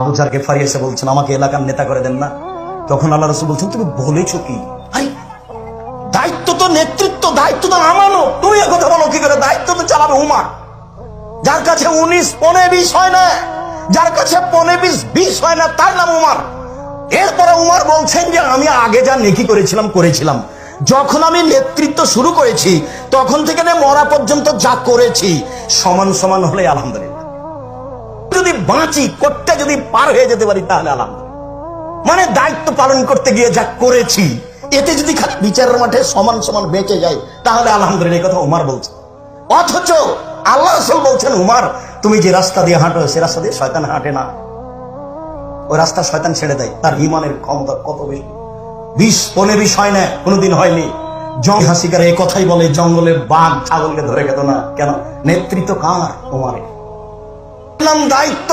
আবু জারকে ফারিয়ে এসে বলছেন, আমাকে এলাকার নেতা করে দেন না। তখন আল্লাহ রাসূল বলছেন, তুমি বলেছো কি? আরে দায়িত্ব তো নেতৃত্ব, দায়িত্ব তো আমানো। তুমি কথা বলো কি করে? দায়িত্ব তো চালাবে উমার, যার কাছে 19 পনে 20 হয় না, যার কাছে পনে 20 হয় না, তার নাম উমার। এরপরে উমার বলছেন যে আমি আগে যা নেকি করেছিলাম, যখন আমি নেতৃত্ব শুরু করেছি তখন থেকে মরা পর্যন্ত যা করেছি সমান সমান হলে আলহামদুলিল্লাহ। যদি বাঁচি, করতে যদি পার হয়ে যেতে পারি তাহলে আলহামদুলিল্লাহ। মানে দায়িত্ব পালন করতে গিয়ে যা করেছি এতে যদি খালি বিচারের মাঠে সমান সমান বেঁচে যায় তাহলে আলহামদুলিল্লাহ। এই কথা উমার বলছে। অথচ আল্লাহ রাসূল বলছেন, উমার তুমি যে রাস্তা দিয়ে হাঁটো সে রাস্তা দিয়ে শয়তান হাঁটে না, ওই রাস্তা শয়তান ছেড়ে দেয়। তার ঈমানের ক্ষমতা কত বেশি! 20 পনে 20 হয় না, কোনোদিন হয়নি। হাসিকার এই কথাই বলে, জঙ্গলে বাঘ ছাগলকে ধরে খেত না কেন? নেতৃত্ব কার? উমারের। দায়িত্ব